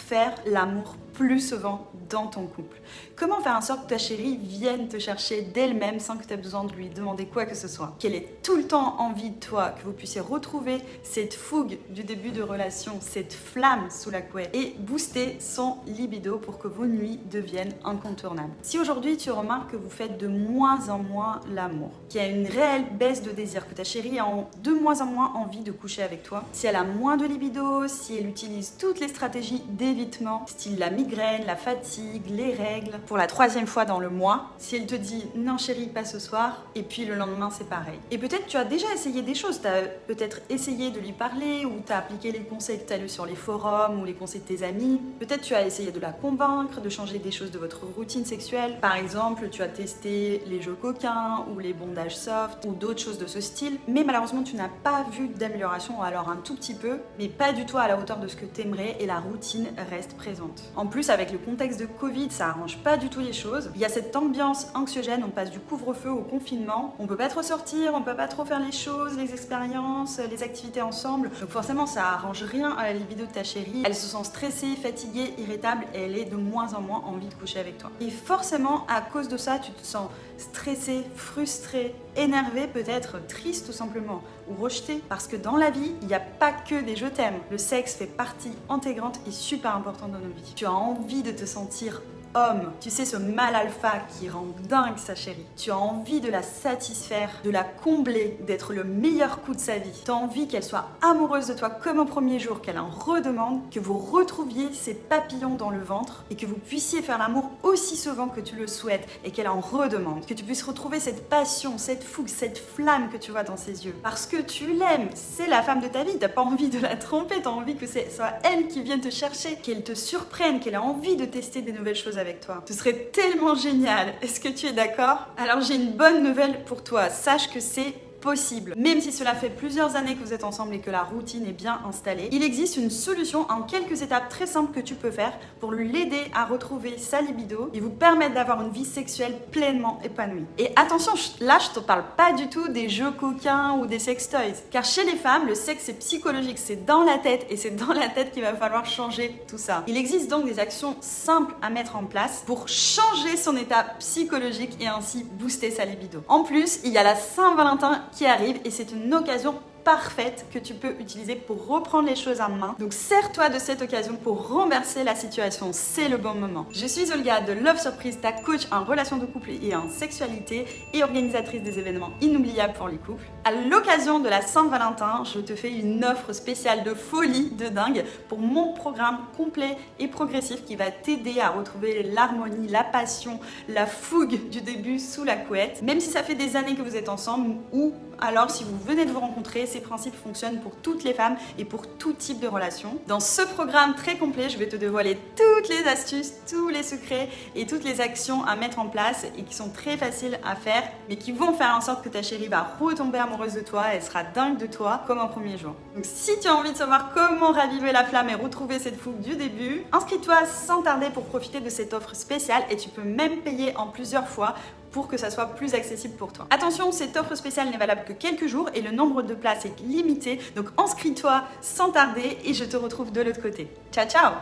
faire l'amour plus souvent dans ton couple? Comment faire en sorte que ta chérie vienne te chercher d'elle-même sans que tu aies besoin de lui demander quoi que ce soit? Qu'elle ait tout le temps envie de toi, que vous puissiez retrouver cette fougue du début de relation, cette flamme sous la couette et booster son libido pour que vos nuits deviennent incontournables. Si aujourd'hui tu remarques que vous faites de moins en moins l'amour, qu'il y a une réelle baisse de désir, que ta chérie a de moins en moins envie de coucher avec toi, si elle a moins de libido, si elle utilise toutes les stratégies d'évitement, style la migraine, la fatigue, les règles, pour la 3e fois dans le mois, si elle te dit non chérie pas ce soir, et puis le lendemain c'est pareil. Et peut-être tu as déjà essayé des choses, tu as peut-être essayé de lui parler, ou tu as appliqué les conseils que tu as lus sur les forums, ou les conseils de tes amis, peut-être tu as essayé de la convaincre, de changer des choses de votre routine sexuelle, par exemple tu as testé les jeux coquins, ou les bondages soft, ou d'autres choses de ce style, mais malheureusement tu n'as pas vu d'amélioration, ou alors un tout petit peu, mais pas du tout à la hauteur de ce que tu aimerais, et la routine reste présente. En plus, avec le contexte de Covid, ça arrange pas du tout les choses. Il y a cette ambiance anxiogène, on passe du couvre-feu au confinement, on peut pas trop sortir, on peut pas trop faire les choses, les expériences, les activités ensemble. Donc forcément, ça arrange rien à la libido de ta chérie. Elle se sent stressée, fatiguée, irritable et elle est de moins en moins envie de coucher avec toi. Et forcément, à cause de ça, tu te sens stressé, frustré, énervé, peut-être triste tout simplement, ou rejeté. Parce que dans la vie, il n'y a pas que des je t'aime. Le sexe fait partie intégrante et super importante dans nos vies. Tu as envie de te sentir homme, tu sais, ce mâle alpha qui rend dingue sa chérie. Tu as envie de la satisfaire, de la combler, d'être le meilleur coup de sa vie. Tu as envie qu'elle soit amoureuse de toi comme au premier jour, qu'elle en redemande, que vous retrouviez ces papillons dans le ventre et que vous puissiez faire l'amour aussi souvent que tu le souhaites et qu'elle en redemande. Que tu puisses retrouver cette passion, cette fougue, cette flamme que tu vois dans ses yeux. Parce que tu l'aimes, c'est la femme de ta vie, t'as pas envie de la tromper, t'as envie que ce soit elle qui vienne te chercher, qu'elle te surprenne, qu'elle ait envie de tester des nouvelles choses avec toi. Ce serait tellement génial. Est-ce que tu es d'accord? Alors j'ai une bonne nouvelle pour toi. Sache que c'est possible. Même si cela fait plusieurs années que vous êtes ensemble et que la routine est bien installée, il existe une solution en quelques étapes très simples que tu peux faire pour l'aider à retrouver sa libido et vous permettre d'avoir une vie sexuelle pleinement épanouie. Et attention, là je te parle pas du tout des jeux coquins ou des sex toys, car chez les femmes, le sexe est psychologique, c'est dans la tête et c'est dans la tête qu'il va falloir changer tout ça. Il existe donc des actions simples à mettre en place pour changer son état psychologique et ainsi booster sa libido. En plus, il y a la Saint-Valentin qui arrive et c'est une occasion parfaite que tu peux utiliser pour reprendre les choses en main. Donc sers-toi de cette occasion pour renverser la situation, c'est le bon moment. Je suis Olga de Love Surprise, ta coach en relations de couple et en sexualité et organisatrice des événements inoubliables pour les couples. À l'occasion de la Saint-Valentin, je te fais une offre spéciale de folie de dingue pour mon programme complet et progressif qui va t'aider à retrouver l'harmonie, la passion, la fougue du début sous la couette. Même si ça fait des années que vous êtes ensemble ou alors si vous venez de vous rencontrer, ces principes fonctionnent pour toutes les femmes et pour tout type de relation. Dans ce programme très complet, je vais te dévoiler toutes les astuces, tous les secrets et toutes les actions à mettre en place et qui sont très faciles à faire mais qui vont faire en sorte que ta chérie va retomber amoureuse de toi, elle sera dingue de toi comme un premier jour. Donc si tu as envie de savoir comment raviver la flamme et retrouver cette fougue du début, inscris-toi sans tarder pour profiter de cette offre spéciale et tu peux même payer en plusieurs fois pour que ça soit plus accessible pour toi. Attention, cette offre spéciale n'est valable que quelques jours et le nombre de places est limité, donc inscris-toi sans tarder et je te retrouve de l'autre côté. Ciao ciao!